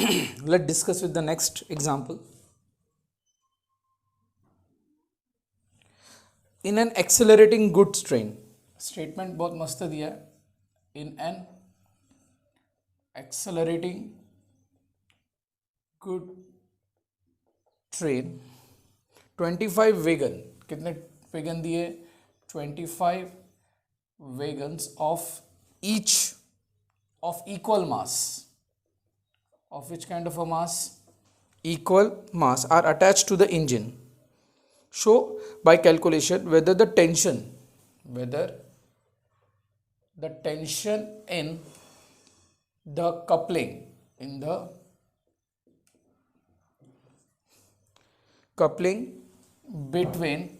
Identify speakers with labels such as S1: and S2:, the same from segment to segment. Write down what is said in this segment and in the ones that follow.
S1: Let's discuss with the next example. In an accelerating goods train, statement बहुत मस्त दिया है. In an accelerating good train 25 vegan, कितने vegan दिए? 25 wagons of each of equal mass, of which kind of a mass? Equal mass are attached to the engine. Show by calculation whether the tension in the coupling between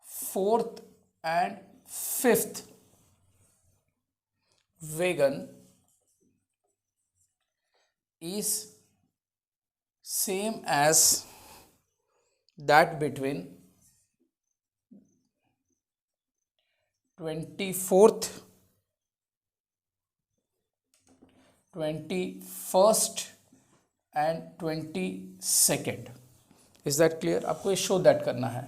S1: fourth and fifth wagon is same as that between 24th, 21st and 22nd. Is that clear? आपको ये show that करना है.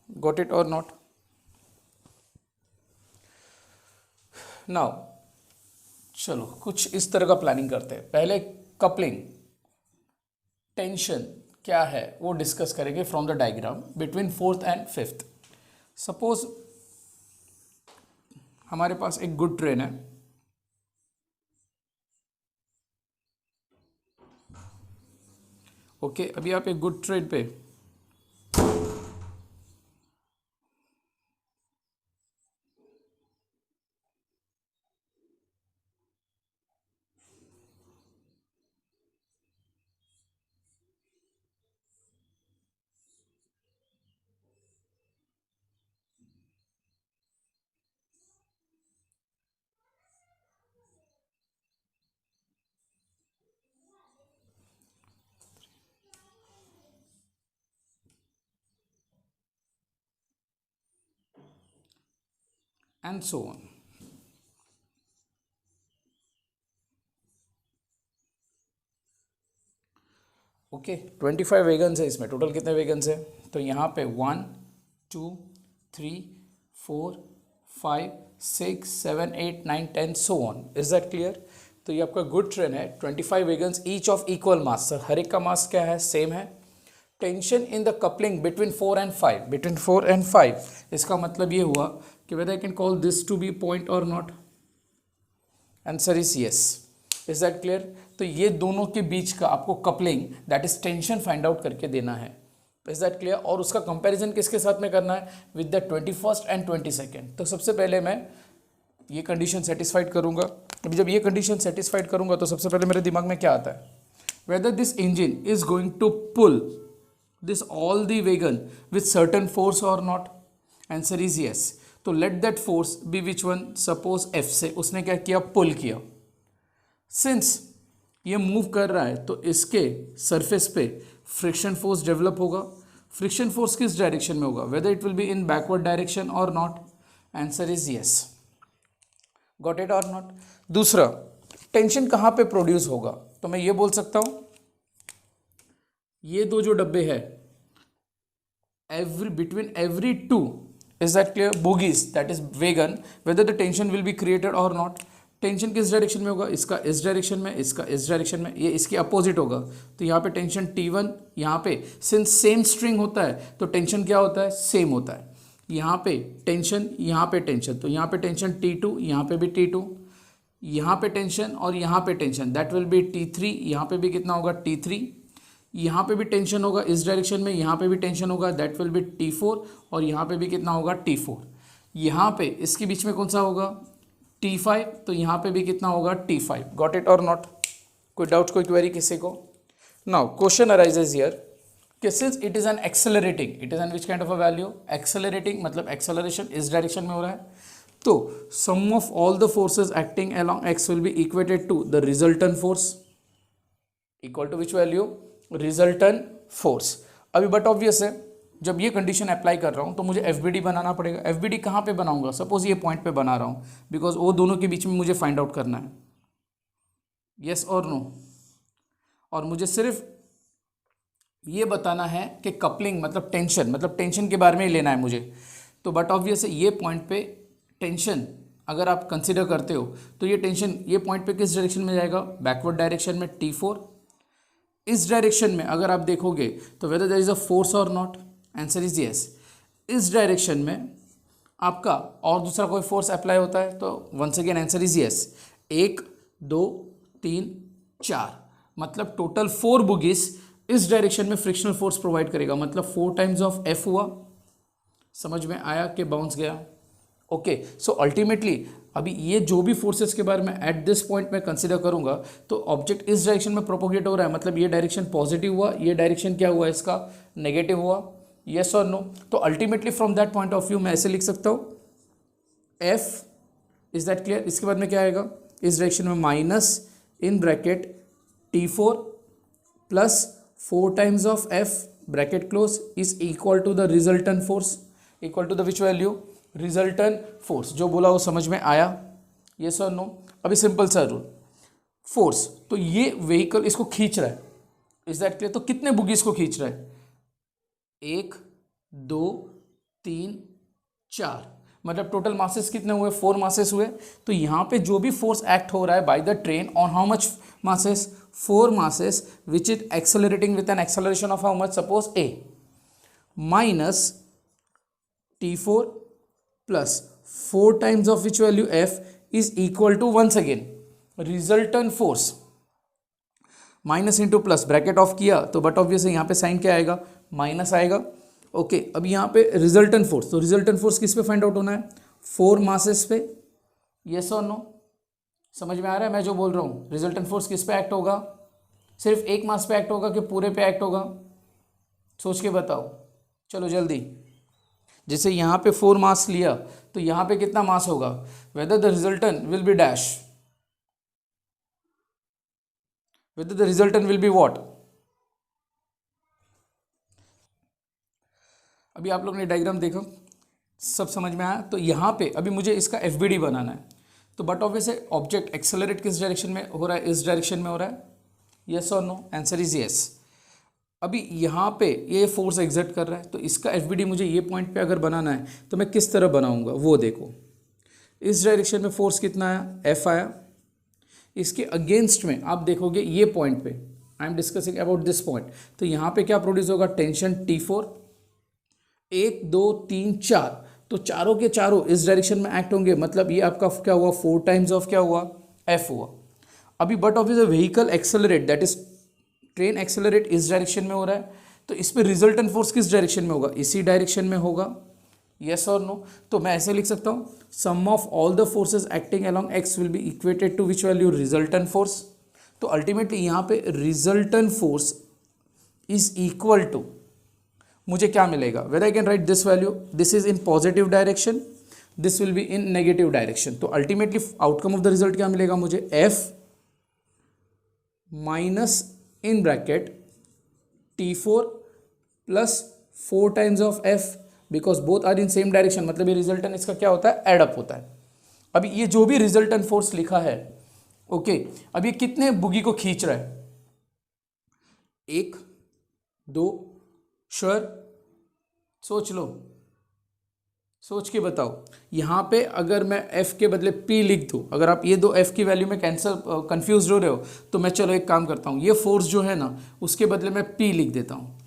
S1: Got it or not? Now चलो कुछ इस तरह का planning करते हैं. पहले कपलिंग टेंशन क्या है वो डिस्कस करेंगे from the diagram between fourth and fifth. Suppose हमारे पास एक गुड ट्रेन है. ओके, अभी आप एक गुड ट्रेन पे and so on. Okay, 25 vegans है इसमें. टोटल कितने वेगन्स है? तो यहाँ पे 1 2 3 4 5 6 7 8 9 10 so on. Is that clear? तो ये आपका गुड ट्रेन है. 25 wagons each of equal mass. Sir हर एक का मास क्या है? सेम है. Tension in the coupling between 4 and 5. Between 4 and 5 इसका मतलब ये हुआ कि whether I can call this to be point or not. Answer is yes. Is that clear? तो ये दोनों के बीच का आपको coupling that is tension find out करके देना है. Is that clear? और उसका कंपैरिजन किसके साथ में करना है? With the 21st and 22nd. तो सबसे पहले मैं ये कंडीशन सेटिस्फाइड करूंगा. अभी जब ये कंडीशन सेटिस्फाइड करूंगा तो सबसे पहले मेरे दिमाग में क्या आता है? Whether this engine is going to pull this all the wagon with certain force or not. Answer is yes. तो let that force be which one? Suppose F से उसने क्या किया? पुल किया. सिंस ये मूव कर रहा है तो इसके सरफेस पे फ्रिक्शन फोर्स डेवलप होगा. फ्रिक्शन फोर्स किस डायरेक्शन में होगा? Whether it will be in backward direction और not. Answer is yes. Got it और नॉट? दूसरा, टेंशन कहाँ पे प्रोड्यूस होगा? तो मैं ये बोल सकता हूँ ये दो जो डब्बे है between every two, is that clear, bogies, that is wagon, whether the tension will be created or not. Tension किस डायरेक्शन में होगा? इसका इस डायरेक्शन में, इसका इस डायरेक्शन में, ये इसके अपोजिट होगा. तो यहाँ पे टेंशन T1, यहाँ पे सिंस सेम स्ट्रिंग होता है तो टेंशन क्या होता है? सेम होता है. यहाँ पे टेंशन, यहाँ पे टेंशन, तो यहाँ पे टेंशन T2, यहाँ पे भी T2, यहाँ पे टेंशन और यहाँ पे tension, that will be T3. यहाँ पे भी कितना होगा? T3. यहाँ पे भी टेंशन होगा इस डायरेक्शन में, यहाँ पे भी टेंशन होगा, दैट विल बी T4. और यहाँ पे भी कितना होगा? T4. यहाँ पे इसके बीच में कौन सा होगा? T5. तो यहाँ पे भी कितना होगा? T5. गॉट इट और नॉट? कोई डाउट, कोई क्वेरी किसी को? नाउ क्वेश्चन अराइजेज हियर कि since it is an accelerating, it is an which kind of a value? Accelerating मतलब एक्सेलरेशन इस डायरेक्शन में हो रहा है. तो sum of all the forces acting along x will be equated to the resultant force equal to which value? Resultant force. अभी but obvious है जब ये कंडीशन अप्लाई कर रहा हूँ तो मुझे एफबीडी बनाना पड़ेगा. एफबीडी कहाँ पे बनाऊंगा? सपोज ये पॉइंट पे बना रहा हूँ बिकॉज वो दोनों के बीच में मुझे फाइंड आउट करना है. यस और नो? और मुझे सिर्फ ये बताना है कि कपलिंग मतलब टेंशन के बारे में ही लेना है मुझे। तो बट ऑब्वियस ये पॉइंट पे टेंशन अगर आप कंसिडर करते हो तो ये टेंशन ये पॉइंट पे किस डायरेक्शन में जाएगा, बैकवर्ड डायरेक्शन में T4। इस डायरेक्शन में अगर आप देखोगे तो whether there is a force और नॉट, आंसर इज यस। इस डायरेक्शन में आपका और दूसरा कोई फोर्स अप्लाई होता है तो once again answer is yes. 1 2 3 4 मतलब टोटल 4 बुगीज इस डायरेक्शन में फ्रिक्शनल फोर्स प्रोवाइड करेगा, मतलब 4 टाइम्स ऑफ F हुआ। समझ में आया कि बाउंस गया? ओके, सो अल्टीमेटली अभी ये जो भी फोर्सेस के बारे में एट दिस पॉइंट में कंसिडर करूंगा तो ऑब्जेक्ट इस डायरेक्शन में प्रोपोगेट हो रहा है, मतलब ये डायरेक्शन पॉजिटिव हुआ, ये डायरेक्शन क्या हुआ इसका, नेगेटिव हुआ, यस और नो। तो ultimately from that point of view मैं ऐसे लिख सकता हूँ F, इज दैट क्लियर? इसके बाद में क्या आएगा, इस डायरेक्शन में minus in bracket T4 plus 4 times of F bracket close is equal to the resultant force, equal to the which value, resultant force. जो बोला वो समझ में आया, यस और नो? अभी सिंपल सा रूल, फोर्स तो ये व्हीकल इसको खींच रहा है, इज दैट क्लियर? तो कितने बुगीज को खींच रहा है, 1 2 3 4, मतलब टोटल मासेस कितने हुए, 4 मासेस हुए। तो यहाँ पे जो भी फोर्स एक्ट हो रहा है by the train on how much masses, 4 masses which is accelerating with an acceleration of how much, suppose A minus T4 plus 4 times of which value F is equal to once again resultant force minus into plus bracket of किया तो but obviously यहाँ पे sign क्या आएगा, minus आएगा। Okay, अब यहाँ पे रिजल्टेंट फोर्स, तो रिजल्टेंट फोर्स किस पे फाइंड आउट होना है, 4 मासेस पे, यस और नो? समझ में आ रहा है मैं जो बोल रहा हूँ? रिजल्टेंट फोर्स किस पे एक्ट होगा, सिर्फ एक मास पे एक्ट होगा कि पूरे पे एक्ट होगा, सोच के बताओ, चलो जल्दी। जैसे यहाँ पे 4 मास लिया तो यहाँ पे कितना मास होगा, whether the resultant will be dash, whether the resultant will be what. अभी आप लोग ने डायग्राम देखो, सब समझ में आया? तो यहाँ पे अभी मुझे इसका FBD बनाना है, तो बट ऑब्वियसली ऑब्जेक्ट एक्सेलरेट किस डायरेक्शन में हो रहा है, इस डायरेक्शन में हो रहा है, यस और नो? Answer is yes. अभी यहाँ पे ये फोर्स एग्जर्ट कर रहा है तो इसका FBD मुझे ये पॉइंट पे अगर बनाना है तो मैं किस तरह बनाऊंगा वो देखो। इस डायरेक्शन में फोर्स कितना आया, F आया। इसके अगेंस्ट में आप देखोगे ये पॉइंट पे, I am discussing about this point, तो यहाँ पे क्या प्रोड्यूस होगा, टेंशन T4, 1 2 3 4, तो चारों के चारों इस डायरेक्शन में एक्ट होंगे, मतलब ये आपका क्या हुआ, 4 टाइम्स ऑफ क्या हुआ, F हुआ। अभी but obviously vehicle accelerate, that is train accelerate इस डायरेक्शन में हो रहा है, तो इस पे रिजल्टेंट फोर्स किस डायरेक्शन में होगा, इसी डायरेक्शन में होगा, यस और नो? तो मैं ऐसे लिख सकता हूँ sum of all the forces acting along x will be equated to which value, resultant force. तो अल्टीमेटली यहाँ पे resultant force is equal to, मुझे क्या मिलेगा, whether I can write this value, this is in positive direction, this will be in negative direction. तो ultimately outcome of the result क्या मिलेगा मुझे, F minus in bracket T4 plus 4 times of F because both are in same direction, मतलब ये resultant इसका क्या होता है, एड अप होता है। अभी ये जो भी रिजल्टेंट फोर्स लिखा है, ओके, अब ये कितने बुगी को खींच रहा है, 1 2, श्योर? सोच लो, सोच के बताओ। यहाँ पे अगर मैं F के बदले P लिख दूँ, अगर आप ये दो F की वैल्यू में कैंसल कंफ्यूज हो रहे हो तो मैं चलो एक काम करता हूँ, ये फोर्स जो है ना उसके बदले मैं P लिख देता हूँ,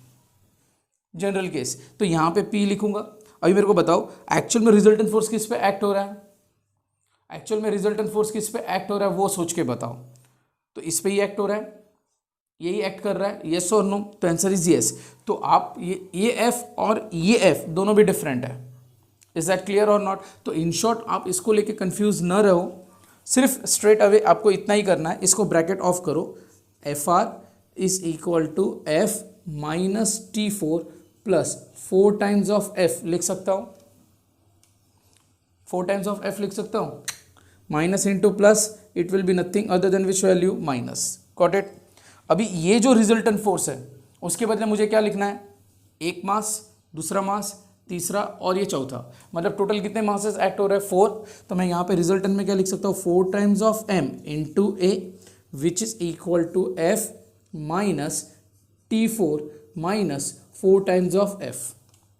S1: जनरल केस। तो यहाँ पे P लिखूंगा। अभी मेरे को बताओ एक्चुअल में रिजल्टेंट फोर्स किस पे एक्ट हो रहा है, एक्चुअल में रिजल्टेंट फोर्स किस पे एक्ट हो रहा है वो सोच के बताओ। तो इस पे ही एक्ट हो रहा है, यही एक्ट कर रहा है, यस और नो? तो आंसर इज यस। तो आप ये F और ये F दोनों भी डिफरेंट है, इज दैट क्लियर और नॉट? तो इन शॉर्ट आप इसको लेके कंफ्यूज न रहो, सिर्फ स्ट्रेट अवे आपको इतना ही करना है, इसको ब्रैकेट ऑफ करो, FR is equal to F minus T4 plus 4 times of F लिख सकता हूँ, 4 टाइम्स ऑफ F लिख सकता हूँ, minus into plus it will be nothing other than which value, minus. Got it? अभी ये जो रिजल्टेंट फोर्स है उसके बदले मुझे क्या लिखना है, एक मास, दूसरा मास, तीसरा और ये चौथा, मतलब टोटल कितने मासेस एक्ट हो रहे हैं, 4। तो मैं यहाँ पे रिजल्टेंट में क्या लिख सकता हूँ, 4 times of M into A which is equal to F minus T4 minus 4 times of F.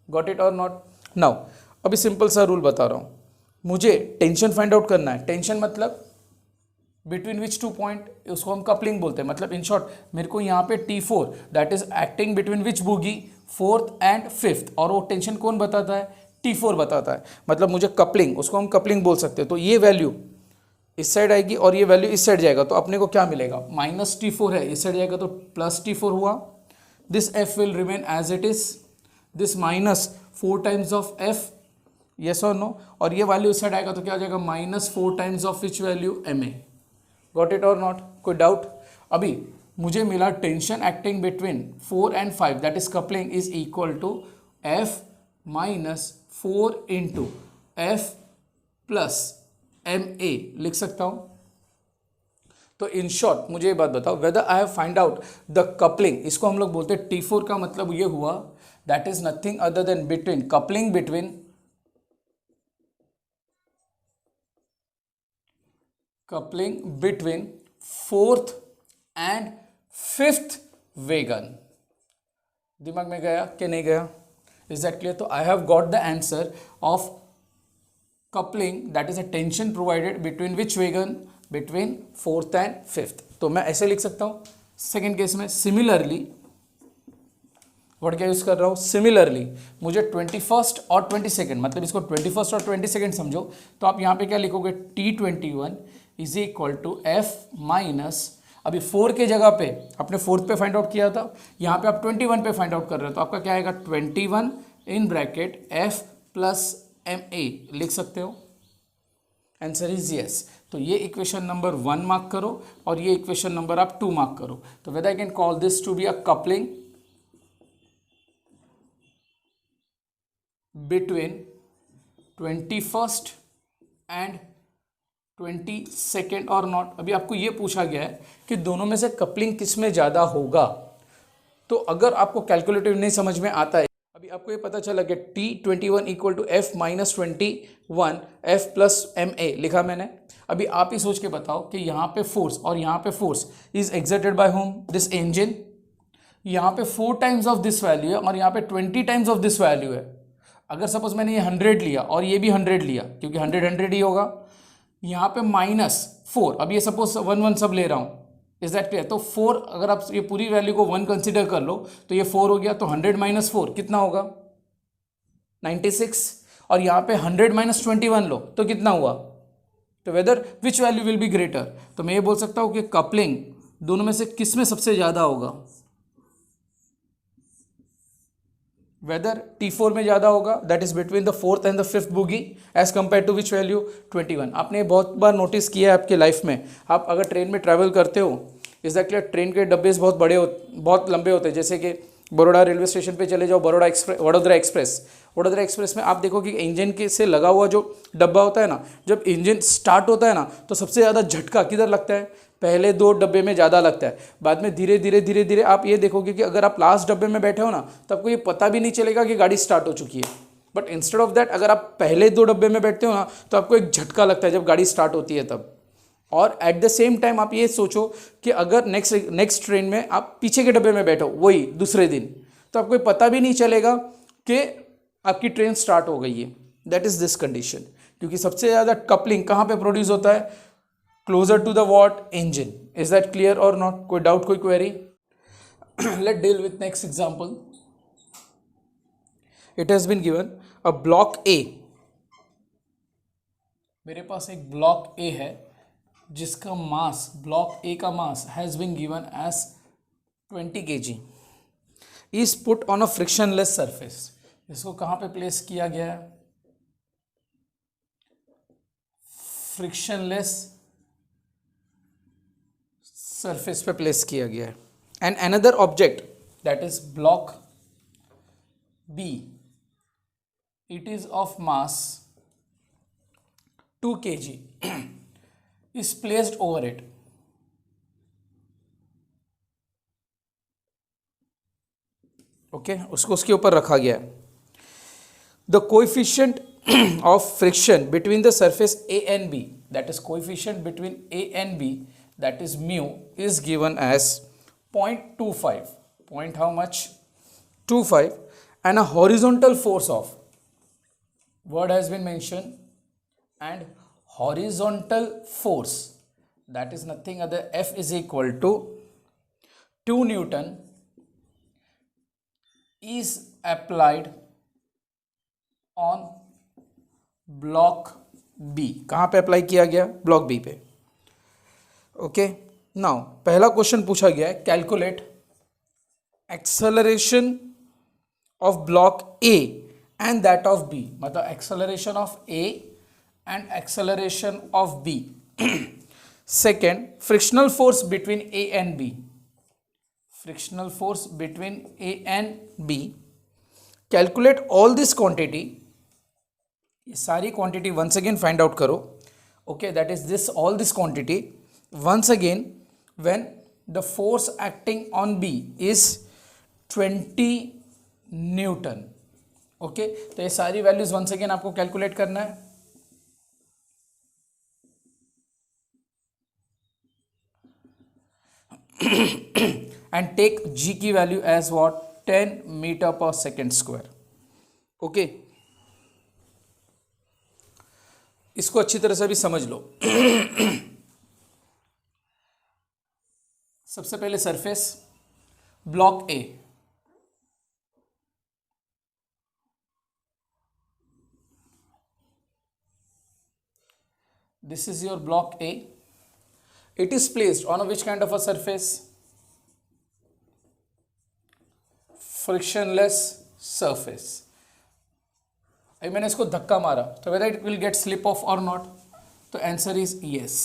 S1: Got it or not? Now अभी सिंपल सा रूल बता रहा हूँ, मुझे टेंशन फाइंड आउट करना है. टेंशन मतलब बिटवीन विच टू पॉइंट, उसको हम कपलिंग बोलते हैं. मतलब इन शॉर्ट मेरे को यहाँ पे T4 that is acting between which bogie, fourth and fifth, और वो टेंशन कौन बताता है? T4 बताता है. मतलब मुझे कपलिंग, उसको हम कपलिंग बोल सकते हैं. तो ये वैल्यू इस साइड आएगी और ये वैल्यू इस साइड जाएगा, तो अपने को क्या मिलेगा? माइनस T4 है, इस साइड जाएगा तो प्लस T4 हुआ. This F will remain as it is, this minus 4 times of F, yes और नो, और ये वैल्यू इस साइड आएगा तो क्या हो जाएगा? Minus 4 times of which value? MA. Got it और नॉट? कोई डाउट? अभी मुझे मिला tension acting between 4 and 5 that is coupling is equal to F minus 4 into F plus MA लिख सकता हूं. तो इन शॉर्ट मुझे ये बात बताओ, whether I have find out the coupling, इसको हम लोग बोलते हैं T4 का मतलब ये हुआ that is nothing other than between coupling between fourth and fifth wagon. दिमाग में गया कि नहीं गया? Is that clear? तो I have got the answer of coupling, that is a tension provided between which wagon? Between fourth and fifth. तो मैं ऐसे लिख सकता हूँ. सेकेंड केस में सिमिलरली वर्ड क्या यूज कर रहा हूँ? सिमिलरली मुझे 21st और 22nd, मतलब इसको 21st और 22nd समझो, तो आप यहाँ पे क्या लिखोगे? T21 is equal to F minus, अभी 4 के जगह पे अपने फोर्थ पे फाइंड आउट किया था, यहाँ पे आप 21 पे फाइंड आउट कर रहे हो, तो आपका क्या आएगा? 21 in bracket F plus MA लिख सकते हो. Answer is yes. तो ये इक्वेशन नंबर 1 मार्क करो और ये इक्वेशन नंबर आप 2 मार्क करो. तो whether I can call this to be a coupling between 21st and 22nd और नॉट. अभी आपको ये पूछा गया है कि दोनों में से कपलिंग किस में ज़्यादा होगा. तो अगर आपको कैलकुलेटिव नहीं समझ में आता है, अभी आपको ये पता चला कि T21 equal to F minus 21 F plus MA लिखा मैंने. अभी आप ही सोच के बताओ कि यहाँ पे फोर्स और यहाँ पे force is exerted by home? This engine. यहाँ पे 4 टाइम्स ऑफ दिस वैल्यू है और यहाँ पे 20 टाइम्स ऑफ दिस वैल्यू है. अगर सपोज मैंने ये 100 लिया और ये भी 100 लिया, क्योंकि 100 ही होगा, यहाँ पे -4, अब ये सपोज 1 सब ले रहा हूँ, इज दैट क्लियर? तो 4, अगर आप ये पूरी वैल्यू को 1 कंसिडर कर लो तो ये 4 हो गया, तो 100 माइनस 4 कितना होगा? 96. और यहाँ पे 100 माइनस 21 लो तो कितना हुआ? तो whether which value will be greater? तो मैं ये बोल सकता हूँ कि कपलिंग दोनों में से किस में सबसे ज़्यादा होगा? वेदर T4 में ज़्यादा होगा, that is between the fourth and the fifth bogie, as compare to which value? 21. आपने बहुत बार नोटिस किया है आपके लाइफ में, आप अगर ट्रेन में ट्रैवल करते हो, इज दैट क्लियर? ट्रेन के डब्बे बहुत बड़े बहुत लंबे होते हैं. जैसे कि बड़ौदा रेलवे स्टेशन पे चले जाओ, वडोदरा एक्सप्रेस में आप देखो कि इंजन के से लगा हुआ जो डब्बा होता है ना, जब इंजन स्टार्ट होता है ना तो सबसे ज़्यादा झटका किधर लगता है? पहले 2 डब्बे में ज़्यादा लगता है. बाद में धीरे धीरे आप ये देखोगे कि अगर आप लास्ट डब्बे में बैठे हो ना तो आपको ये पता भी नहीं चलेगा कि गाड़ी स्टार्ट हो चुकी है. बट इंस्टेड ऑफ दैट, अगर आप पहले 2 डब्बे में बैठते हो ना तो आपको एक झटका लगता है जब गाड़ी स्टार्ट होती है तब. और एट द सेम टाइम आप ये सोचो कि अगर नेक्स्ट ट्रेन में आप पीछे के डब्बे में बैठो वही दूसरे दिन, तो आपको पता भी नहीं चलेगा कि आपकी ट्रेन स्टार्ट हो गई है. That is this condition. क्योंकि सबसे ज़्यादा कपलिंग कहाँ पे प्रोड्यूस होता है? Closer to the what? Engine. Is that clear और नॉट? कोई डाउट, कोई query? Let deal with next example. It has been given a block A. मेरे पास एक ब्लॉक ए है जिसका मास, ब्लॉक ए का mass has been given as 20 kg, is put on a frictionless surface. इसको कहाँ पे प्लेस किया गया है? फ्रिक्शनलेस सरफेस पे प्लेस किया गया है. And another object that is block B, it is of mass 2 kg is placed over it. Okay, उसको उसके ऊपर रखा गया है. The coefficient of friction between the surface A and B, that is coefficient between A and B, that is mu, is given as 0.25. Point how much? 25. And a horizontal force of, word has been mentioned, and horizontal force, that is nothing other, F is equal to 2 Newton is applied on block B. कहाँ पे apply किया गया? Block B पे. Okay, now पहला question पूछा गया है, calculate acceleration of block A and that of B. मतलब acceleration of A and acceleration of B. Second, frictional force between A and B. Frictional force between A and B. Calculate all this quantity. ये सारी quantity once again find out करो. Okay, that is this, all this quantity once again when the force acting on B is 20 newton. Okay, तो ये सारी values once again आपको calculate करना है. And take G की वैल्यू एज व्हाट? 10 मीटर पर second square. Okay, इसको अच्छी तरह से भी समझ लो. सबसे पहले surface block A. This is your block A. It is placed on a which kind of a surface? Frictionless surface. अभी मैंने इसको धक्का मारा तो whether it will get slip off or not, तो आंसर इज yes.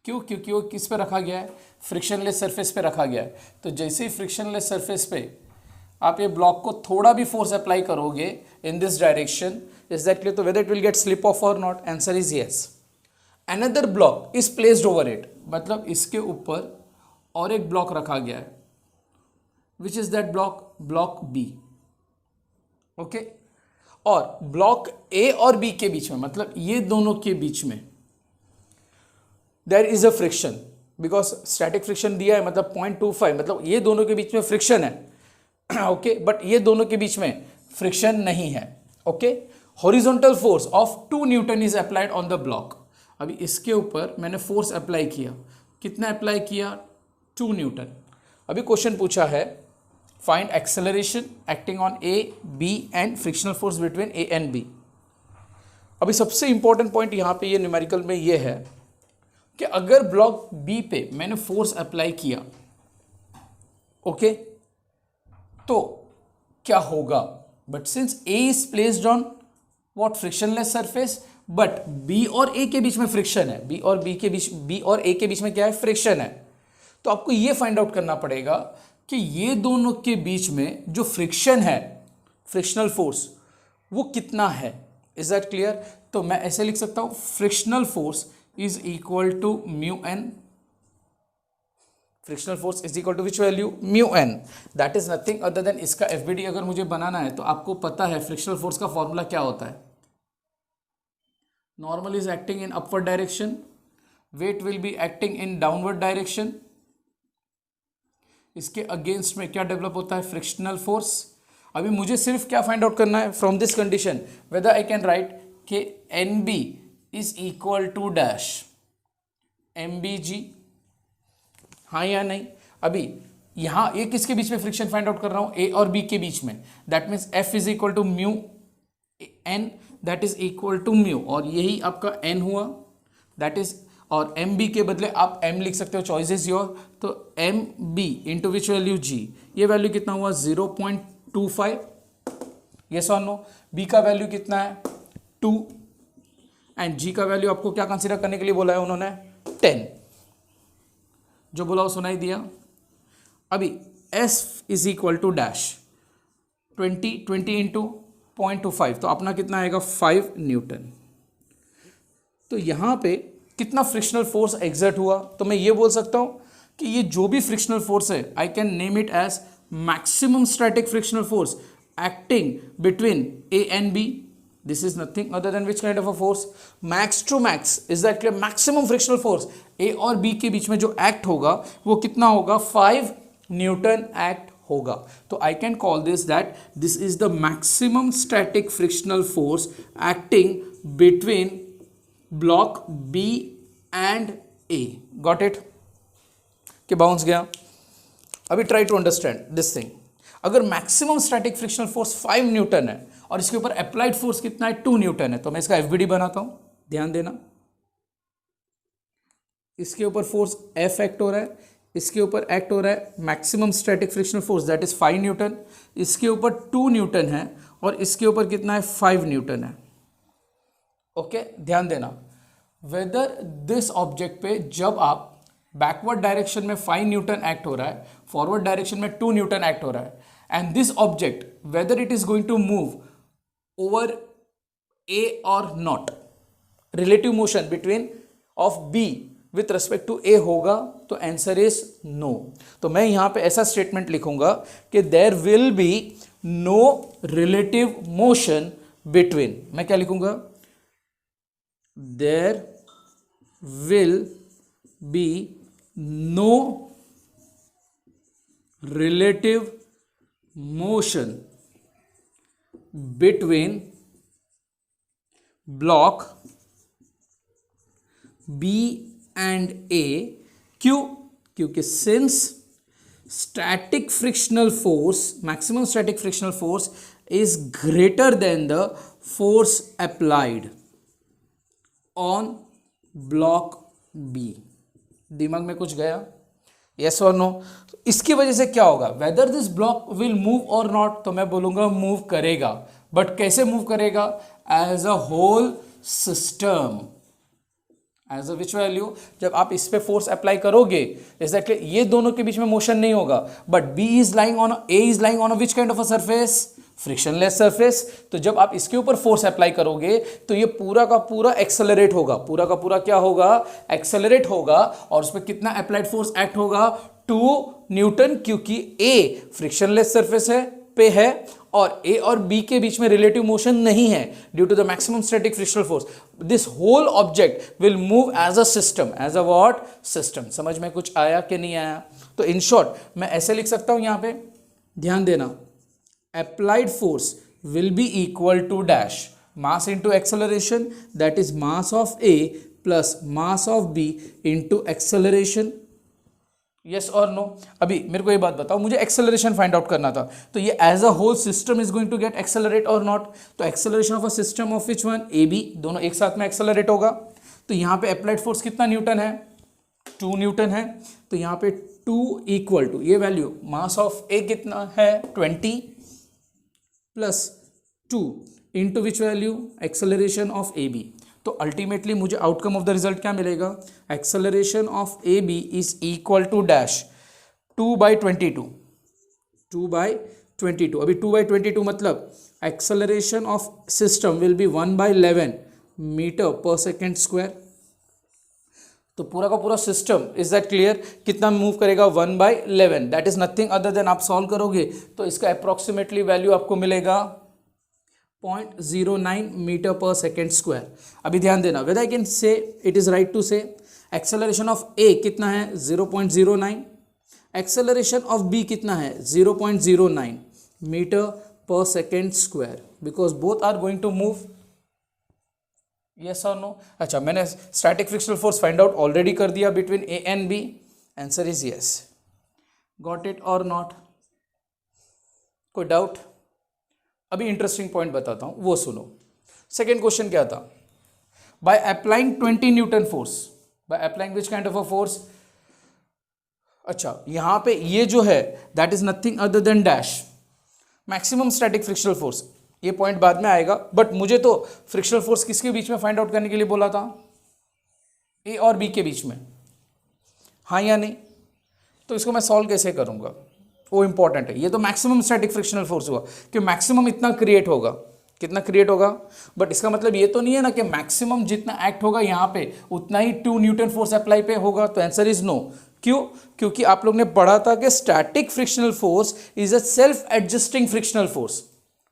S1: क्यों? क्योंकि वो किस पे रखा गया है? फ्रिक्शनलेस सरफेस पे रखा गया है. तो जैसे ही फ्रिक्शनलेस सरफेस पे आप ये ब्लॉक को थोड़ा भी फोर्स अप्लाई करोगे in this direction, is that clear? तो whether it will get slip off और not, answer is yes. Another block is placed over it. मतलब इसके ऊपर और एक ब्लॉक रखा गया है. Which is that block? Block B. Okay, और ब्लॉक ए और बी के बीच में, मतलब ये दोनों के बीच में there is a friction. Because static friction दिया है, मतलब 0.25, मतलब ये दोनों के बीच में फ्रिक्शन है. ओके, बट ये दोनों के बीच में फ्रिक्शन नहीं है. Okay, horizontal force of 2 newton is applied on the block. अभी इसके ऊपर मैंने फोर्स अप्लाई किया. कितना अप्लाई किया? 2 न्यूटन. अभी क्वेश्चन पूछा है, find acceleration acting on A, B and frictional force between A and B. अभी सबसे इंपॉर्टेंट पॉइंट यहाँ पे ये न्यूमेरिकल में ये है कि अगर ब्लॉक बी पे मैंने फोर्स अप्लाई किया, ओके, तो क्या होगा? But since A is placed on what? Frictionless surface, but B और ए के बीच में फ्रिक्शन है. बी और ए के बीच में क्या है? फ्रिक्शन है. तो आपको ये फाइंड आउट करना पड़ेगा कि ये दोनों के बीच में जो फ्रिक्शन है, फ्रिक्शनल फोर्स, वो कितना है. Is that clear? तो मैं ऐसे लिख सकता हूं, frictional force is equal to mu N. Frictional force is equal to which value? Mu N. That is nothing other than, इसका एफबीडी अगर मुझे बनाना है तो आपको पता है फ्रिक्शनल फोर्स का फॉर्मूला क्या होता है. Normal is acting in upward direction, weight will be acting in downward direction. इसके अगेंस्ट में क्या डेवलप होता है? Frictional force. अभी मुझे सिर्फ क्या फाइंड आउट करना है from this condition, whether I can write कि N B is equal to dash M B g. हाँ या नहीं? अभी यहाँ ए किसके बीच में फ्रिक्शन फाइंड आउट कर रहा हूँ? ए और बी के बीच में. That means F is equal to mu N, that is equal to mu, और यही आपका एन हुआ. दैट इज, और एम बी के बदले आप एम लिख सकते हो, चॉइस इज योर. तो M B into which value? G. ये वैल्यू कितना हुआ? 0.25. यस और नो? बी का वैल्यू कितना है? 2. एंड जी का वैल्यू आपको क्या कंसीडर करने के लिए बोला है उन्होंने? 10. जो बोला वो सुनाई दिया. अभी S is equal to dash 20 into 0.25, तो अपना कितना आएगा? 5 न्यूटन. तो यहाँ पे कितना फ्रिक्शनल फोर्स एग्जर्ट हुआ? तो मैं ये बोल सकता हूँ कि ये जो भी फ्रिक्शनल फोर्स है, I can name it as maximum static frictional force acting between A and B. This is nothing other than which kind of a force? Max to max. Is that clear? Maximum frictional force A और B के बीच में जो act होगा वो कितना होगा? 5 Newton act होगा. तो I can call this that this is the maximum static frictional force acting between block B and A. Got it? कि बाउंस गया. अभी try to understand this thing. अगर maximum static frictional force 5 newton है और इसके ऊपर applied force कितना है? 2 न्यूटन है. तो मैं इसका एफबीडी बनाता हूं, ध्यान देना. इसके ऊपर फोर्स एफ एक्ट हो रहा है, इसके ऊपर एक्ट हो रहा है maximum static frictional force that is 5 Newton. इसके ऊपर 2 न्यूटन है और इसके ऊपर कितना है? 5 न्यूटन है. ओके, ध्यान देना. वेदर दिस ऑब्जेक्ट पे जब आप बैकवर्ड डायरेक्शन में 5 न्यूटन एक्ट हो रहा है, फॉरवर्ड डायरेक्शन में 2 न्यूटन एक्ट हो रहा है, and this object whether it is going to move over A और not, relative motion between of B with respect to A होगा, तो आंसर इज नो. तो मैं यहां पे ऐसा स्टेटमेंट लिखूंगा कि there will be no relative motion between. मैं क्या लिखूंगा? There will be no relative motion between block B and A. क्यों? क्योंकि since static frictional force, maximum static frictional force is greater than the force applied on block B. दिमाग में कुछ गया? Yes और नो? इसकी वजह से क्या होगा? Whether this block will move और नॉट, तो मैं बोलूंगा मूव करेगा. बट कैसे मूव करेगा? As a whole system. As a which value? जब आप इस पे फोर्स अप्लाई करोगे, एग्जैक्टली ये दोनों के बीच में मोशन नहीं होगा, but B is lying on A is lying on which kind of a surface? Frictionless surface. तो जब आप इसके ऊपर फोर्स अप्लाई करोगे तो ये पूरा का पूरा एक्सेलरेट होगा. पूरा का पूरा क्या होगा? एक्सेलरेट होगा. और उस पर कितना अप्लाइड फोर्स एक्ट होगा? 2 न्यूटन, क्योंकि ए फ्रिक्शनलेस सरफेस है पे है और ए और बी के बीच में रिलेटिव मोशन नहीं है due to the maximum static frictional force. This whole object will move as a system. As a what? System. समझ में कुछ आया कि नहीं आया? तो इन शॉर्ट मैं ऐसे लिख सकता हूं यहां पे, ध्यान देना. Applied force will be equal to dash mass into acceleration, that is mass of A plus mass of B into acceleration. Yes or no? अभी मेरे को ये बात बताओ, मुझे acceleration find out करना था, तो ये as a whole system is going to get accelerate or not? तो acceleration of a system of which one? AB. दोनों एक साथ में accelerate होगा. तो यहाँ पे applied force कितना न्यूटन है? 2 न्यूटन है. तो यहाँ पे 2 इक्वल टू ये वैल्यू मास ऑफ A कितना है? 20 plus 2 into which value? Acceleration of A B. तो अल्टीमेटली मुझे आउटकम ऑफ द रिजल्ट क्या मिलेगा? Acceleration of A B is equal to dash 2/22. 2/22. अभी 2/22 मतलब acceleration of system will be 1/11 metre पर second square. तो पूरा का पूरा सिस्टम, इज दैट क्लियर? कितना मूव करेगा? 1/11. That is nothing other then, आप सॉल्व करोगे तो इसका अप्रोक्सीमेटली वैल्यू आपको मिलेगा 0.09 मीटर पर सेकेंड स्क्वायर. अभी ध्यान देना, whether I can say it is right to say acceleration of A कितना है? 0.09. एक्सेलरेशन ऑफ बी कितना है? 0.09 मीटर पर second square, because both are going to move. Yes और नो? अच्छा, मैंने static frictional force find out already कर दिया between A and B. Answer is yes. Got it और नॉट? कोई डाउट? अभी इंटरेस्टिंग पॉइंट बताता हूं, वो सुनो. सेकेंड क्वेश्चन क्या था? By applying 20 newton force, by applying which kind of a force? अच्छा, यहां पे ये जो है that is nothing other than dash maximum static frictional force. ये पॉइंट बाद में आएगा, बट मुझे तो फ्रिक्शनल फोर्स किसके बीच में फाइंड आउट करने के लिए बोला था? ए और बी के बीच में. हाँ या नहीं? तो इसको मैं सॉल्व कैसे करूंगा वो इंपॉर्टेंट है. ये तो मैक्सिमम स्टैटिक फ्रिक्शनल फोर्स हुआ कि मैक्सिमम इतना क्रिएट होगा. कितना क्रिएट होगा? बट इसका मतलब ये तो नहीं है ना कि मैक्सिमम जितना एक्ट होगा यहाँ पे उतना ही 2 न्यूटन फोर्स अप्लाई पे होगा. तो आंसर इज नो. क्यों? क्योंकि आप लोग ने पढ़ा था कि static frictional force is a self adjusting frictional force.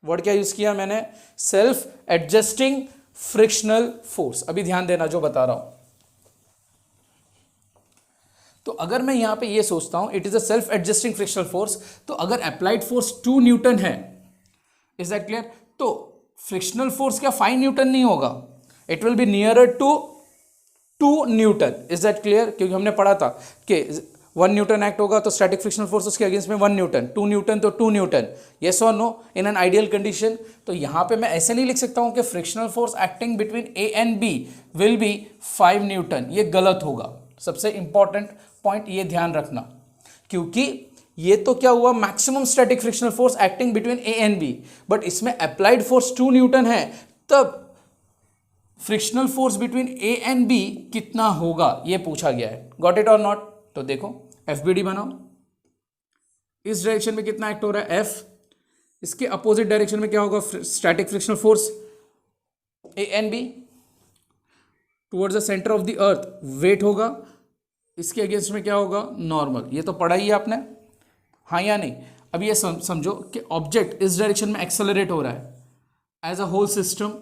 S1: Word क्या यूज किया मैंने, सेल्फ एडजस्टिंग फ्रिक्शनल फोर्स। अभी ध्यान देना जो बता रहा हूं। तो अगर मैं यहां पे ये सोचता हूं it is a self adjusting frictional force, तो अगर अप्लाइड फोर्स 2 न्यूटन है, इज दैट क्लियर, तो फ्रिक्शनल फोर्स क्या 5 न्यूटन नहीं होगा, it will be nearer to 2 newton. Is that clear, क्योंकि हमने पढ़ा था कि 1 न्यूटन एक्ट होगा तो स्टैटिक फ्रिक्शनल फोर्स उसके अगेंस्ट में 1 न्यूटन, 2 न्यूटन तो 2 न्यूटन, यस और no, in an ideal condition. तो यहां पे मैं ऐसे नहीं लिख सकता हूं कि frictional force acting between A and B will be 5 newton, ये गलत होगा। सबसे इंपॉर्टेंट पॉइंट ये ध्यान रखना, क्योंकि ये तो क्या हुआ, maximum static frictional force acting between A and B, but इसमें अप्लाइड फोर्स 2 न्यूटन है, तब frictional force between A and B कितना होगा ये पूछा गया है। गॉट इट और नॉट? तो देखो एफबीडी बनाओ, इस डायरेक्शन में कितना एक्ट हो रहा है एफ, इसके अपोजिट डायरेक्शन में क्या होगा, static frictional force A and B, towards the centre of the earth weight होगा, इसके अगेंस्ट में क्या होगा, नॉर्मल। ये तो पढ़ा ही है आपने, हाँ या नहीं? अब ये समझो कि ऑब्जेक्ट इस डायरेक्शन में एक्सेलरेट हो रहा है एज अ होल सिस्टम,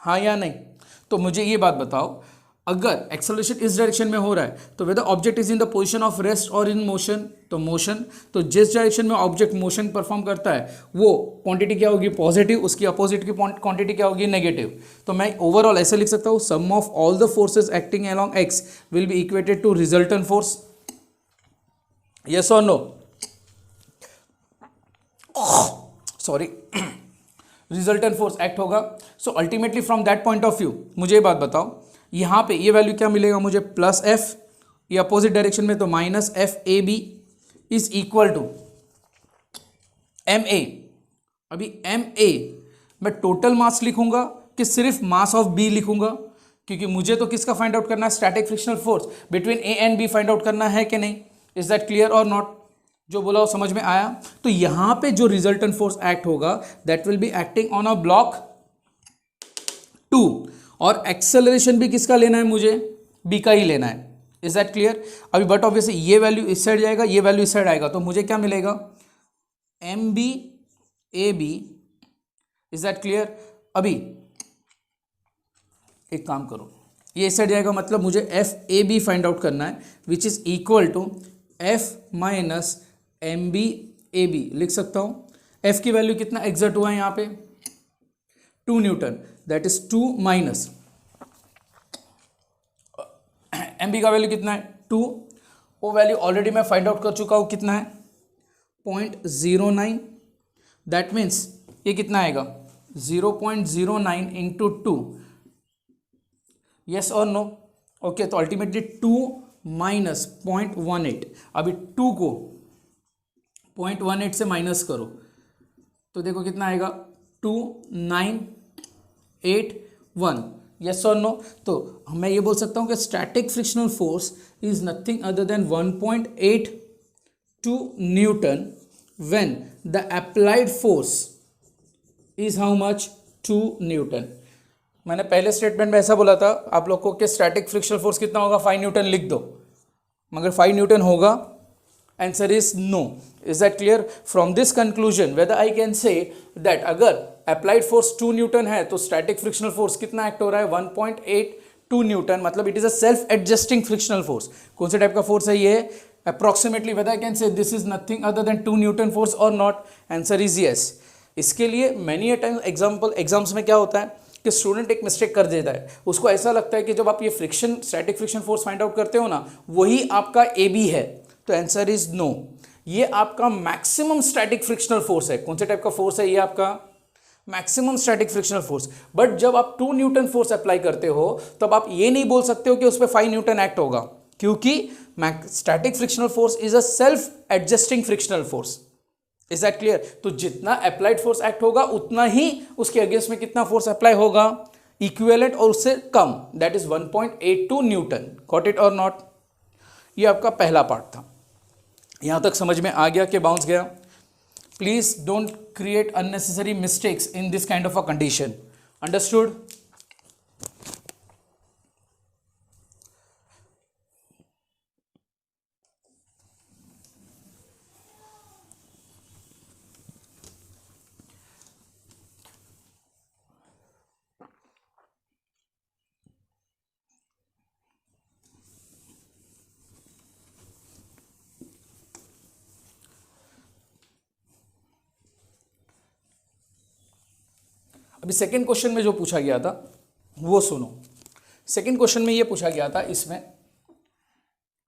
S1: हाँ या नहीं? तो मुझे ये बात बताओ, अगर एक्सेलरेशन इस डायरेक्शन में हो रहा है तो whether object is in the position of rest और इन मोशन, तो मोशन, तो जिस डायरेक्शन में ऑब्जेक्ट मोशन परफॉर्म करता है वो क्वांटिटी क्या होगी, पॉजिटिव, उसकी अपोजिट की क्वांटिटी क्या होगी, नेगेटिव। तो मैं ओवरऑल ऐसे लिख सकता हूँ, sum of all the forces acting along x will be equated to resultant force, yes और no? Sorry, resultant force act होगा। So ultimately from that point of view मुझे ये बात बताओ, यहां पे ये वैल्यू क्या मिलेगा मुझे, प्लस एफ, ये अपोजिट डायरेक्शन में तो minus F A B is equal to M A. अभी एम ए मैं टोटल मास लिखूंगा कि सिर्फ मास ऑफ बी लिखूंगा, क्योंकि मुझे तो किसका फाइंड आउट करना है, static frictional force between A and B find out करना है कि नहीं? इज दैट क्लियर और नॉट? जो बोला वो समझ में आया? तो यहां पे जो रिजल्टेंट फोर्स एक्ट होगा that will be acting on a block 2, और एक्सेलरेशन भी किसका लेना है मुझे, बी का ही लेना है। Is that clear? अभी बट ऑब्वियसली ये वैल्यू इस साइड जाएगा, ये वैल्यू इस साइड आएगा, तो मुझे क्या मिलेगा, M B A B. Is that clear? अभी एक काम करो, ये इस साइड जाएगा, मतलब मुझे F A B find out करना है, which is equal to F minus M B A B. लिख सकता हूं एफ की वैल्यू कितना एग्जर्ट हुआ है यहां पे, 2 newton, that is 2 minus M B का वैल्यू कितना है 2, वो वैल्यू ऑलरेडी मैं फाइंड आउट कर चुका हूं, कितना है 0.09, दैट मीन्स ये कितना आएगा 0.09 इंटू 2, यस और नो? ओके, तो अल्टीमेटली 2 माइनस 0.18, अभी 2 को 0.18 से माइनस करो तो देखो कितना आएगा 2981, यस और नो? तो मैं ये बोल सकता हूं कि static frictional force is nothing other then 1.82 Newton when the applied force is how much, 2 Newton. मैंने पहले स्टेटमेंट में ऐसा बोला था आप लोग को कि स्टैटिक फ्रिक्शनल फोर्स कितना होगा, 5 न्यूटन लिख दो, मगर 5 न्यूटन होगा, answer is no. Is that clear? From this conclusion whether I can say that अगर अप्लाइड फोर्स 2 न्यूटन है तो स्टैटिक फ्रिक्शनल फोर्स कितना एक्ट हो रहा है, 1.82 न्यूटन, मतलब it is a self adjusting frictional force. कौन से टाइप का फोर्स है ये, approximately whether I can say this is nothing other than 2 newton force और नॉट? Answer is yes. इसके लिए मैनी अ टाइम एग्जाम्स में क्या होता है कि स्टूडेंट एक मिस्टेक कर देता है, उसको ऐसा लगता है कि जब आप ये friction static friction force find out करते हो ना, वही आपका ए बी है, तो आंसर इज नो। ये आपका मैक्सिमम स्टैटिक फ्रिक्शनल फोर्स है। कौन से टाइप का फोर्स है ये आपका, maximum static frictional force. But जब आप 2 न्यूटन फोर्स अप्लाई करते हो तब आप ये नहीं बोल सकते हो कि उस पर 5 न्यूटन एक्ट होगा, क्योंकि static frictional force is a self adjusting frictional force. Is that clear? तो जितना अप्लाइड फोर्स एक्ट होगा उतना ही उसके अगेंस्ट में कितना फोर्स अप्लाई होगा, इक्विवेलेंट और उससे कम, that is 1.82 newton. Got it और नॉट? ये आपका पहला पार्ट था। यहां तक समझ में आ गया कि बाउंस गया? Please don't create unnecessary mistakes in this kind of a condition. Understood? अभी सेकेंड क्वेश्चन में जो पूछा गया था वो सुनो। सेकेंड क्वेश्चन में ये पूछा गया था इसमें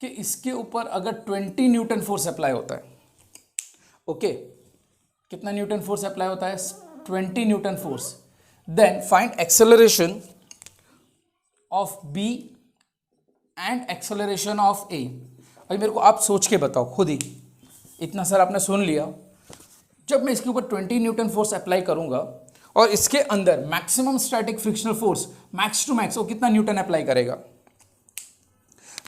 S1: कि इसके ऊपर अगर 20 न्यूटन फोर्स अप्लाई होता है, ओके, कितना न्यूटन फोर्स अप्लाई होता है? 20 newton force. Then find acceleration of B and acceleration of A. अभी मेरे को आप सोच के बताओ खुद ही, इतना सर आपने सुन लिया, जब मैं इसके ऊपर 20 न्यूटन फोर्स अप्लाई करूंगा और इसके अंदर maximum static frictional force max to max वो कितना न्यूटन अप्लाई करेगा?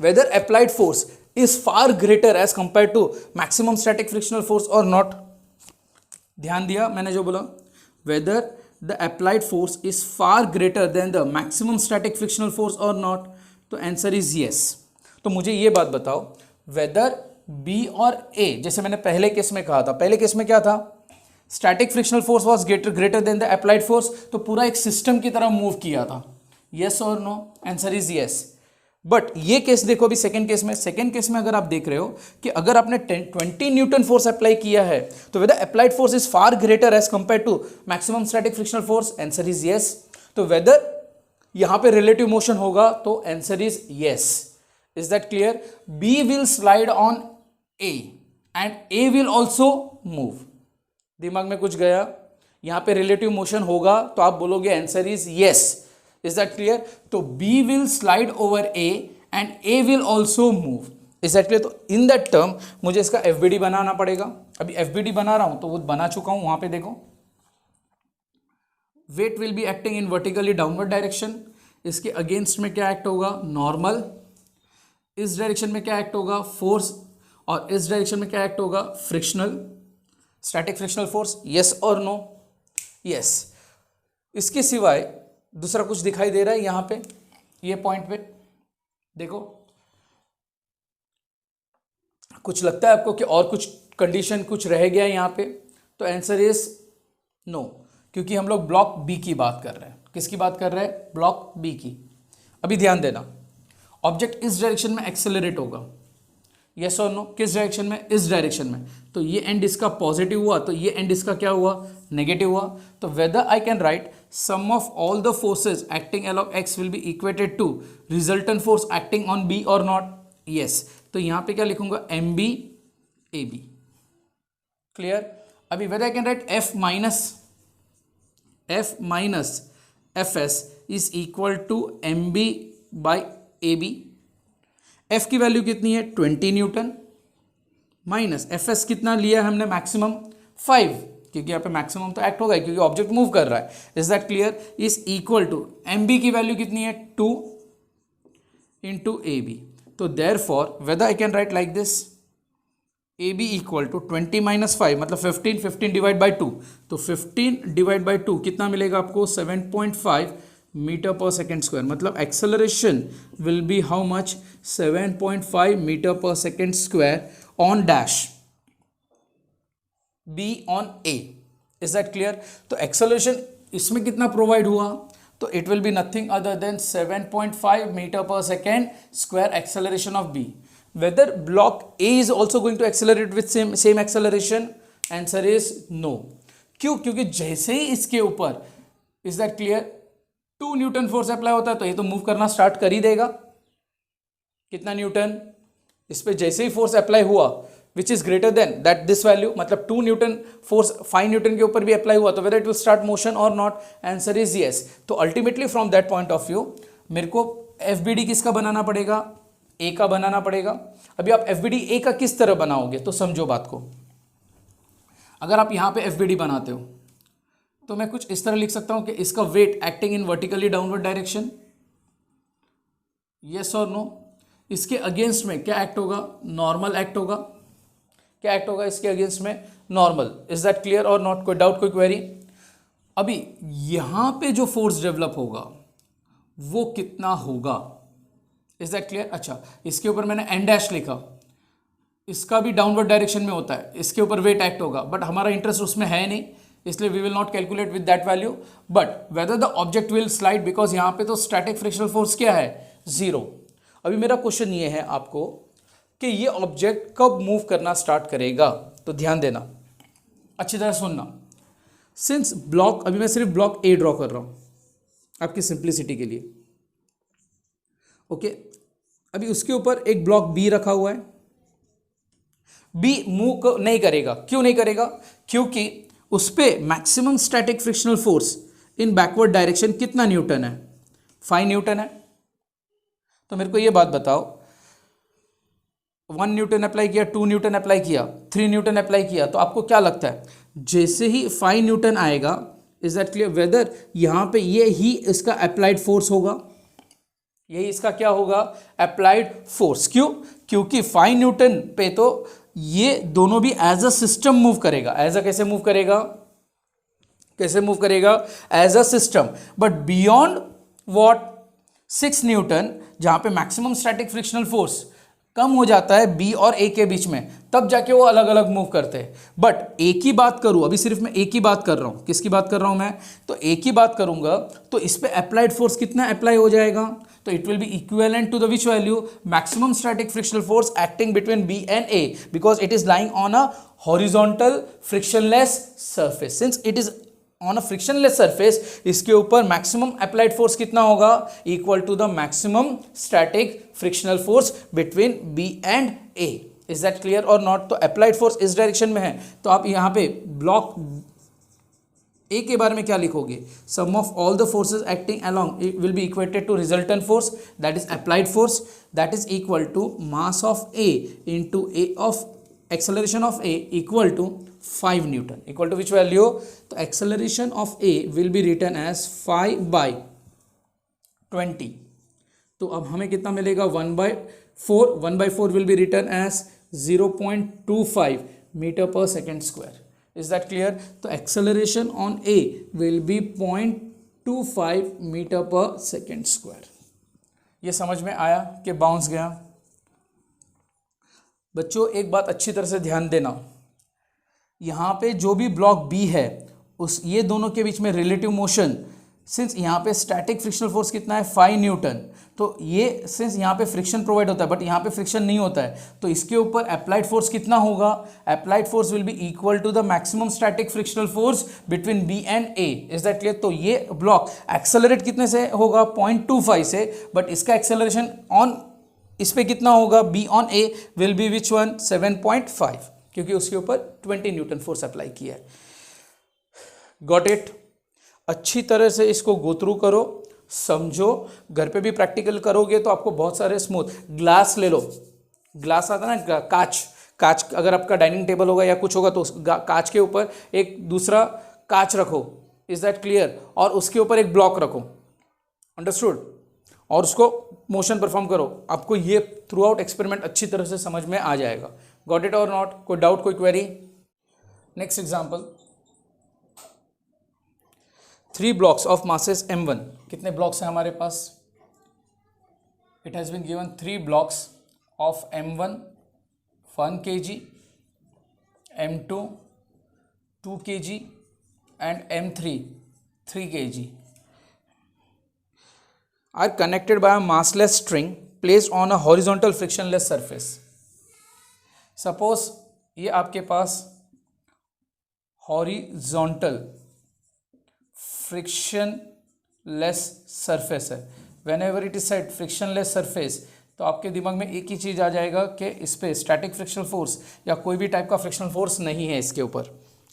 S1: Whether applied force is far greater as compare to maximum static frictional force और नॉट। ध्यान दिया मैंने जो बोला? Whether the applied force is far greater than the maximum static frictional force और नॉट। तो आंसर इज यस। तो मुझे ये बात बताओ, वेदर बी और ए, जैसे मैंने पहले केस में कहा था, पहले केस में क्या था? Static frictional force was greater than the applied force, तो पूरा एक सिस्टम की तरह मूव किया था। यस और no? Answer is yes. But ये केस देखो अभी सेकेंड केस में अगर आप देख रहे हो कि अगर आपने 20 न्यूटन फोर्स अप्लाई किया है तो whether applied force is far greater as compare to maximum static frictional force. Answer is yes. तो वेदर यहां पे रिलेटिव मोशन होगा तो answer is yes. Is that clear? B will slide on A and A will also move. दिमाग में कुछ गया? यहां पे रिलेटिव मोशन होगा तो आप बोलोगे answer is yes. Is that clear? तो B will slide over A and A will also move. Is that clear? तो इन दैट टर्म मुझे इसका एफबीडी बनाना पड़ेगा। अभी एफबीडी बना रहा हूं तो वो बना चुका हूं, वहां पे देखो, wait will be acting in vertically downward direction. इसके अगेंस्ट में क्या एक्ट होगा? नॉर्मल। इस डायरेक्शन में क्या एक्ट होगा? फोर्स। और इस डायरेक्शन में क्या एक्ट होगा? Frictional, static frictional force. Yes और नो? यस। इसके सिवाय दूसरा कुछ दिखाई दे रहा है यहां पे, ये पॉइंट पे देखो, कुछ लगता है आपको कि और कुछ कंडीशन कुछ रह गया यहां पे? तो आंसर इज नो, क्योंकि हम लोग ब्लॉक बी की बात कर रहे हैं। किसकी बात कर रहे हैं? ब्लॉक बी की। अभी ध्यान देना, ऑब्जेक्ट इस डायरेक्शन में एक्सेलरेट होगा। यस और नो? किस डायरेक्शन में? इस डायरेक्शन में। तो ये एंड इसका पॉजिटिव हुआ तो ये एंड इसका क्या हुआ? नेगेटिव हुआ। तो whether I can write sum of all the forces acting along x will be equated to resultant force acting on B और नॉट? यस। तो यहां पे क्या लिखूंगा? M B A B. Clear? अभी whether I can write F minus F S is equal to M B by A B. F की value कितनी है? 20 न्यूटन माइनस एफ एस कितना लिया है हमने? मैक्सिमम 5, क्योंकि यहाँ पे मैक्सिमम तो एक्ट होगा क्योंकि ऑब्जेक्ट मूव कर रहा है। Is that clear? Is equal to M B की वैल्यू कितनी है? 2 इंटू ए बी। तो therefore whether I can write like this, A B equal to 20 minus 5 मतलब 15 डिवाइड बाई 2। तो 15 डिवाइड बाई 2 कितना मिलेगा आपको? 7.5 मीटर पर सेकेंड स्क्वायर। मतलब acceleration will be how much? 7.5 metre पर second square on dash B on A. Is that clear? तो acceleration इसमें कितना प्रोवाइड हुआ? तो it will be nothing other than 7.5 metre पर second square acceleration of B. Whether block A is also going to accelerate with same acceleration? Answer is no. क्यों? क्योंकि जैसे ही इसके ऊपर, is that clear, 2 newton force apply होता है तो ये तो मूव करना स्टार्ट कर ही देगा। कितना न्यूटन? इस पे जैसे ही फोर्स अप्लाई हुआ which is greater than that this value, मतलब 2 न्यूटन फोर्स 5 न्यूटन के ऊपर भी अप्लाई हुआ तो whether it will start motion और नॉट? Answer is yes. तो ultimately from that point of view मेरे को एफबीडी किसका बनाना पड़ेगा? ए का बनाना पड़ेगा। अभी आप एफबीडी ए का किस तरह बनाओगे? तो समझो बात को, अगर आप यहां पे एफबीडी बनाते हो तो मैं कुछ इस तरह लिख सकता हूं कि इसका weight acting in vertically downward direction. Yes और नो? इसके अगेंस्ट में क्या एक्ट होगा? नॉर्मल एक्ट होगा। क्या एक्ट होगा इसके अगेंस्ट में? नॉर्मल। इज दैट क्लियर और नॉट? कोई डाउट, कोई क्वेरी? अभी यहां पे जो फोर्स डेवलप होगा वो कितना होगा? Is that clear? अच्छा, इसके ऊपर मैंने एन डैश लिखा, इसका भी डाउनवर्ड डायरेक्शन में होता है, इसके ऊपर वेट एक्ट होगा, बट हमारा इंटरेस्ट उसमें है नहीं, इसलिए we will not calculate with that value. But whether the object will slide, because यहां पे तो स्टैटिक फ्रिक्शनल फोर्स क्या है? 0। अभी मेरा क्वेश्चन ये है आपको कि ये ऑब्जेक्ट कब मूव करना स्टार्ट करेगा? तो ध्यान देना, अच्छी तरह सुनना। सिंस ब्लॉक, अभी मैं सिर्फ ब्लॉक ए ड्रॉ कर रहा हूं आपकी सिंप्लिसिटी के लिए, ओके। अभी उसके ऊपर एक ब्लॉक बी रखा हुआ है, बी मूव नहीं करेगा। क्यों नहीं करेगा? क्योंकि उस पर maximum static frictional force in backward direction कितना न्यूटन है? 5 न्यूटन है। तो मेरे को ये बात बताओ, 1 न्यूटन अप्लाई किया, 2 न्यूटन अप्लाई किया, 3 न्यूटन अप्लाई किया, तो आपको क्या लगता है जैसे ही 5 न्यूटन आएगा, इज दैट क्लियर, वेदर यहां पे ये ही इसका अप्लाइड फोर्स होगा, यही इसका क्या होगा? Applied force. क्यों? क्योंकि 5 न्यूटन पे तो ये दोनों भी एज अ सिस्टम मूव करेगा। एज अ कैसे मूव करेगा? कैसे मूव करेगा? As a system. But beyond what 6 newton, जहां पे मैक्सिमम स्टैटिक फ्रिक्शनल फोर्स कम हो जाता है बी और ए के बीच में, तब जाके वो अलग अलग मूव करते हैं। बट ए की बात करूं, अभी सिर्फ मैं ए की बात कर रहा हूं। किसकी बात कर रहा हूं मैं? तो ए की बात करूंगा तो इस पे अप्लाइड फोर्स कितना अप्लाई हो जाएगा? तो it will be equivalent to the which value? Maximum static frictional force acting between B and A, because it is lying on a horizontal frictionless surface. Since it is on a frictionless surface, इसके ऊपर maximum applied force कितना होगा? Equal to the maximum static frictional force between B and A. Is that clear और not? तो applied force इस direction में है, तो आप यहां पे ब्लॉक ए के बारे में क्या लिखोगे? Sum of all the forces acting along will be equated to resultant force, that is applied force, that is equal to mass of A into A of acceleration of A equal to 5 Newton, equal to which value? तो acceleration of A will be written as 5/20। तो अब हमें कितना मिलेगा? 1/4। 1/4 will be written as 0.25 metre पर second square. Is that clear? तो acceleration on A will be 0.25 metre पर second square. ये समझ में आया कि बाउंस गया? बच्चों एक बात अच्छी तरह से ध्यान देना, यहाँ पे जो भी ब्लॉक बी है उस ये दोनों के बीच में रिलेटिव मोशन, सिंस यहाँ पे स्टैटिक फ्रिक्शनल फोर्स कितना है? 5 न्यूटन। तो ये सिंस यहाँ पे फ्रिक्शन प्रोवाइड होता है बट यहाँ पे फ्रिक्शन नहीं होता है, तो इसके ऊपर अप्लाइड फोर्स कितना होगा? Applied force will be equal to the maximum static frictional force between B and A. Is that clear? तो ये ब्लॉक एक्सेलरेट कितने से होगा? 0.25 से, बट इसका एक्सेलरेशन ऑन इस पे कितना होगा? B on A will be which one? 7.5, क्योंकि उसके ऊपर 20 न्यूटन फोर्स अप्लाई किया है। Got it? अच्छी तरह से इसको गो थ्रू करो, समझो, घर पे भी प्रैक्टिकल करोगे तो आपको बहुत सारे स्मूथ। ग्लास ले लो, ग्लास आता है ना, कांच अगर आपका डाइनिंग टेबल होगा या कुछ होगा तो उस कांच के ऊपर एक दूसरा कांच रखो। Is that clear? और उसके ऊपर एक ब्लॉक रखो। अंडरस्टूड? और उसको मोशन परफॉर्म करो, आपको ये थ्रू आउट एक्सपेरिमेंट अच्छी तरह से समझ में आ जाएगा। गॉट इट और नॉट? कोई डाउट, कोई query? Next example, 3 blocks of masses m1। कितने ब्लॉक्स हैं हमारे पास? It has been given 3 blocks of m1 1 kg, m2 2 kg and m3 3 kg are connected by a massless string placed on a horizontal frictionless surface. Suppose ये आपके पास horizontal frictionless surface है। Whenever it is said frictionless surface, तो आपके दिमाग में एक ही चीज़ आ जाएगा कि इस पर स्टैटिक फ्रिक्शनल फोर्स या कोई भी टाइप का फ्रिक्शनल फोर्स नहीं है इसके ऊपर।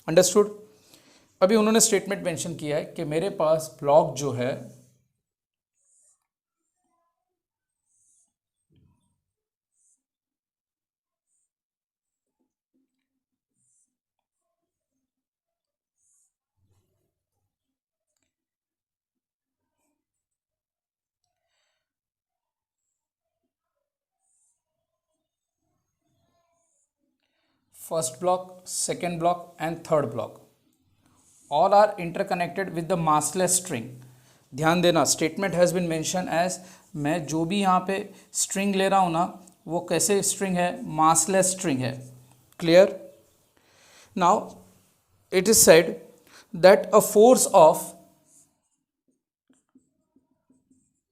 S1: अंडरस्टूड? अभी उन्होंने स्टेटमेंट मेंशन किया है कि मेरे पास ब्लॉक जो है first block, second block and third block all are interconnected with the massless string। ध्यान देना, statement has been mention as, मैं जो भी यहाँ पे स्ट्रिंग ले रहा हूँ ना, वो कैसे स्ट्रिंग है? मासलेस स्ट्रिंग है। Clear? Now it is said that a force of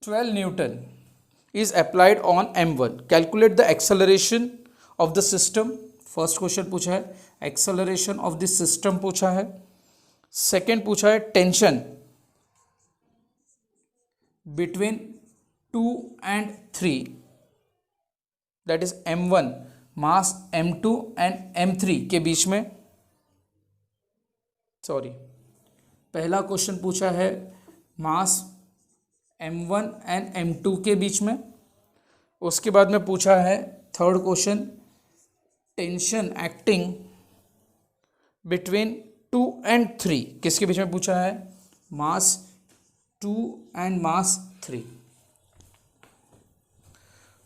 S1: 12 Newton is applied on m1। calculate the acceleration of the system। First question पूछा है, एक्सेलरेशन ऑफ द सिस्टम पूछा है। सेकेंड पूछा है tension between 2 and 3, that is M1 mass M2 and M3 के बीच में। Sorry, पहला क्वेश्चन पूछा है मास M1 एंड M2 के बीच में। उसके बाद में पूछा है third question tension acting between 2 and 3, किसके बीच में पूछा है? मास 2 एंड मास 3।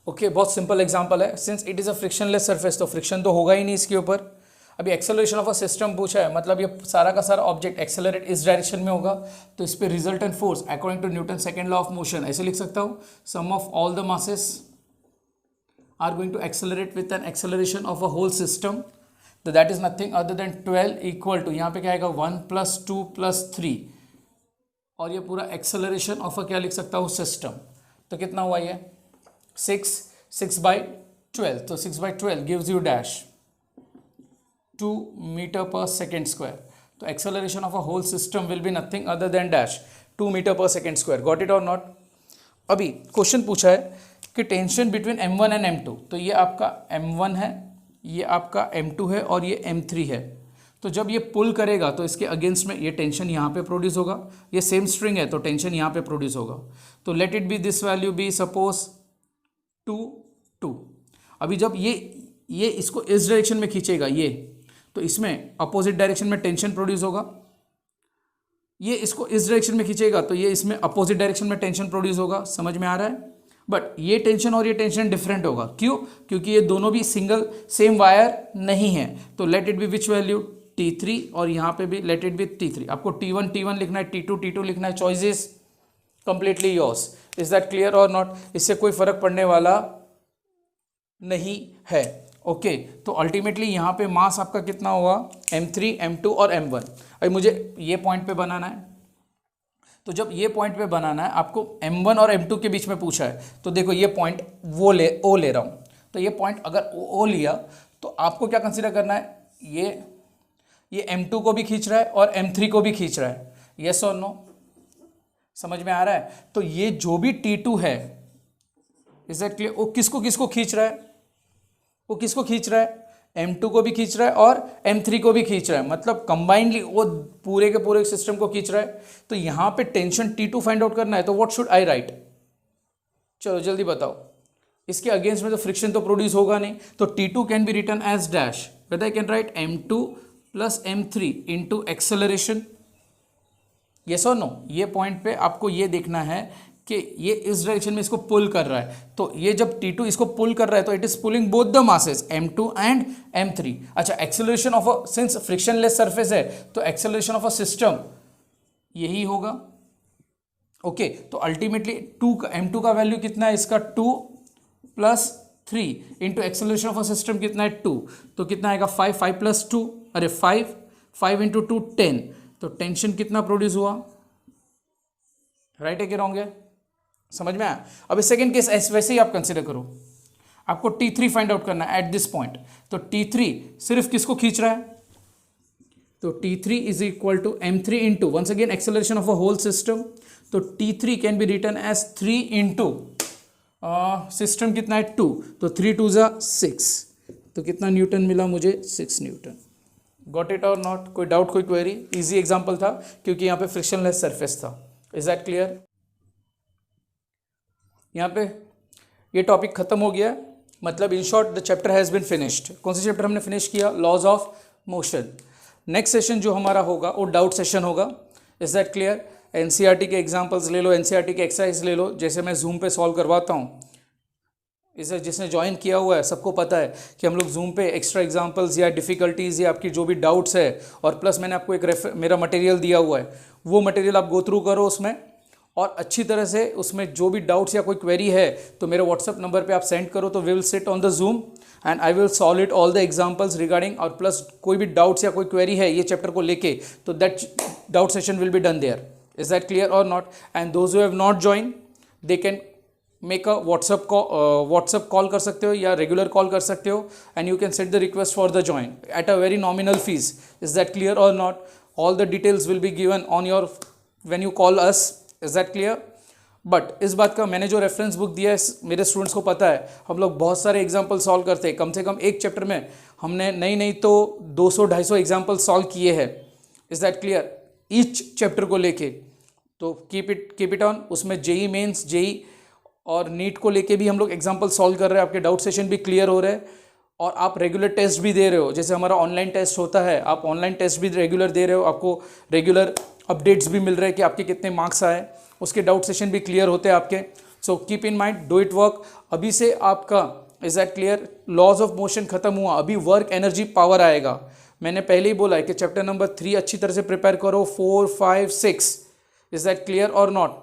S1: ओके, बहुत सिंपल एग्जांपल है। Since it is a frictionless surface तो फ्रिक्शन तो होगा ही नहीं इसके ऊपर। अभी एक्सेलरेशन ऑफ अ सिस्टम पूछा है, मतलब ये सारा का सारा ऑब्जेक्ट एक्सेलरेट इस डायरेक्शन में होगा, तो इस पे resultant force according to Newton second law of motion ऐसे लिख सकता हूँ, sum of all the masses are going to accelerate with an acceleration of a whole system, तो that is nothing other than 12 equal to, यहाँ पे क्या आएगा 1 + 2 + 3, और ये पूरा एक्सेलरेशन ऑफ अ क्या लिख सकता हूँ सिस्टम। तो कितना हुआ ये 6/12, तो 6/12 गिव्स यू डैश 2 m/s²। तो acceleration of a whole system will be nothing other than dash 2 m/s²। Got it और नॉट? अभी क्वेश्चन पूछा है कि tension between M1 and M2, तो ये आपका M1 है, ये आपका M2 है और ये M3 है। तो जब ये पुल करेगा तो इसके अगेंस्ट में ये टेंशन यहाँ पे प्रोड्यूस होगा, ये सेम स्ट्रिंग है तो टेंशन यहाँ पे प्रोड्यूस होगा। तो let it be this value B suppose 2 अभी जब ये इसको इस डायरेक्शन में खींचेगा ये, तो इसमें अपोजिट डायरेक्शन में टेंशन प्रोड्यूस होगा। ये इसको इस डायरेक्शन में खींचेगा तो ये इसमें अपोजिट डायरेक्शन में टेंशन प्रोड्यूस होगा। समझ में आ रहा है? बट ये टेंशन और ये टेंशन डिफरेंट होगा। क्यों? क्योंकि ये दोनों भी सिंगल सेम वायर नहीं है। तो let it B which value T3, और यहाँ पे भी लेट इट बी T3। आपको T1 लिखना है, T2 लिखना है, choice is completely yours. Is that clear और नॉट? इससे कोई फर्क पड़ने वाला नहीं है। ओके, तो अल्टीमेटली यहाँ पे मास आपका कितना हुआ? M3, M2 और M1। अभी मुझे ये पॉइंट पे बनाना है, तो जब ये पॉइंट पे बनाना है आपको M1 और M2 के बीच में पूछा है, तो देखो ये पॉइंट O ले रहा हूँ, तो ये पॉइंट अगर O लिया तो आपको क्या कंसीडर करना है? ये M2 को भी खींच रहा है और M3 को भी खींच रहा है। यस और नो? समझ में आ रहा है? तो ये जो भी T2 है, इज दैट क्लियर? वो किसको किसको खींच रहा है? वो किसको खींच रहा है? M2 को भी खींच रहा है और M3 को भी खींच रहा है, मतलब कंबाइंडली वो पूरे के पूरे सिस्टम को खींच रहा है। तो यहाँ पे टेंशन T2 फाइंड आउट करना है, तो व्हाट शुड आई राइट? चलो जल्दी बताओ। इसके अगेंस्ट में तो फ्रिक्शन तो प्रोड्यूस होगा नहीं, तो T2 can be written as dash, whether I can write M2 + M3 into acceleration. Yes और नो? ये पॉइंट पे आपको ये देखना है कि ये इस डायरेक्शन में इसको पुल कर रहा है, तो ये जब T2 इसको पुल कर रहा है तो it is pulling both the masses M2 and M3। अच्छा, acceleration of a, since frictionless surface है तो एक्सेलरेशन ऑफ अ सिस्टम यही होगा। ओके, तो अल्टीमेटली M2 का वैल्यू कितना है इसका? 2 + 3 into acceleration of a system कितना है? 2, तो कितना आएगा? 5 + 2, अरे 5 इंटू 2 10, तो टेंशन कितना प्रोड्यूस हुआ? राइट है कि रॉन्ग है? समझ में आया? अब सेकेंड केस वैसे ही आप कंसिडर करो, आपको T3 फाइंड आउट करना है एट दिस पॉइंट। तो T3 सिर्फ किसको खींच रहा है? तो T3 is equal to M3 into, once again acceleration of a whole system, तो T3 can be written as 3 into system कितना है? 2, तो 3 2 = 6, तो कितना न्यूटन मिला मुझे? 6 न्यूटन। गॉट इट और नॉट? कोई डाउट, कोई क्वेरी? इजी एग्जाम्पल था क्योंकि यहाँ पे फ्रिक्शनलेस सरफेस था। Is that clear? यहाँ पे ये टॉपिक खत्म हो गया, मतलब in short the chapter has been finished. कौन सा चैप्टर हमने फिनिश किया? Laws of motion. Next session जो हमारा होगा वो डाउट सेशन होगा। Is that clear? एनसीईआरटी के एग्जांपल्स ले लो, एनसीईआरटी के एक्सरसाइज ले लो, जैसे मैं जूम पे सॉल्व करवाता हूँ। इसे जिसने ज्वाइन किया हुआ है सबको पता है कि हम लोग जूम पे एक्स्ट्रा एग्जांपल्स या डिफ़िकल्टीज़ या आपकी जो भी डाउट्स है, और प्लस मैंने आपको एक मेरा मटेरियल दिया हुआ है, वो मटेरियल आप गो थ्रू करो उसमें, और अच्छी तरह से उसमें जो भी डाउट्स या कोई क्वेरी है तो मेरे व्हाट्सअप नंबर पे आप सेंड करो, तो we will sit on the Zoom and I will solve it all the examples regarding, और प्लस कोई भी डाउट्स या कोई क्वेरी है ये चैप्टर को लेके, तो that doubt session will be done there. Is that clear और not? And those who have not join they can make a WhatsApp call कर सकते हो या रेगुलर कॉल कर सकते हो, and you can set the request for the join at a very nominal fees. Is that clear और not? all the details will be given on your when you call us. is that clear? But इस बात का मैंने जो reference book दिया है मेरे students को पता है, हम लोग बहुत सारे एग्जाम्पल सॉल्व करते हैं, कम से कम एक चैप्टर में हमने नहीं तो 200-250 एग्जाम्पल सॉल्व किए हैं. Is that clear? Each chapter को लेके. तो कीप इट ऑन. उसमें जेई मेंस, जेई और नीट को लेके भी हम लोग एग्जाम्पल सॉल्व कर रहे हैं. आपके डाउट सेशन भी क्लियर हो रहे हैं और आप रेगुलर टेस्ट भी दे रहे हो. जैसे हमारा ऑनलाइन टेस्ट होता है, आप ऑनलाइन टेस्ट भी रेगुलर दे रहे हो, आपको रेगुलर अपडेट्स भी मिल रहे हैं कि आपके कितने मार्क्स आए, उसके डाउट सेशन भी क्लियर होते हैं आपके. So keep in mind, do it work. अभी से आपका, is that clear, laws of motion खत्म हुआ, अभी वर्क एनर्जी पावर आएगा. मैंने पहले ही बोला है कि चैप्टर नंबर 3 अच्छी तरह से प्रिपेयर करो, 4, 5, 6. इज दैट क्लियर और नॉट?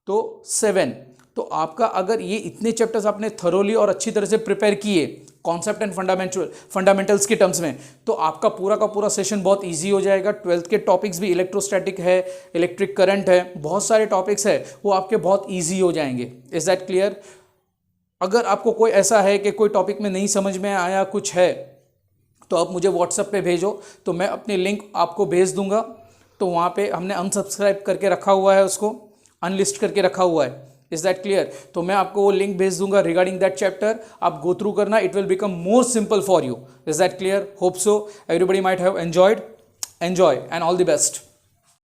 S1: तो 7. तो आपका अगर ये इतने चैप्टर्स आपने थरोली और अच्छी तरह से प्रिपेयर किए कॉन्सेप्ट एंड फंडामेंटल्स के टर्म्स में, तो आपका पूरा का पूरा सेशन बहुत इजी हो जाएगा. 12th के टॉपिक्स भी, इलेक्ट्रोस्टैटिक है, इलेक्ट्रिक करंट है, बहुत सारे टॉपिक्स है, वो आपके बहुत इजी हो जाएंगे. Is that clear? अगर आपको कोई ऐसा है कि कोई टॉपिक में नहीं समझ में आया, कुछ है, तो आप मुझे व्हाट्सएप पे भेजो, तो मैं अपनी लिंक आपको भेज दूंगा. तो वहाँ पे हमने अनसब्सक्राइब करके रखा हुआ है, उसको अनलिस्ट करके रखा हुआ है. Is that clear? तो मैं आपको वो लिंक भेज दूंगा रिगार्डिंग दैट चैप्टर. आप गो थ्रू करना, it will become more simple for you. Is that clear? Hope so everybody might have enjoy and all the best.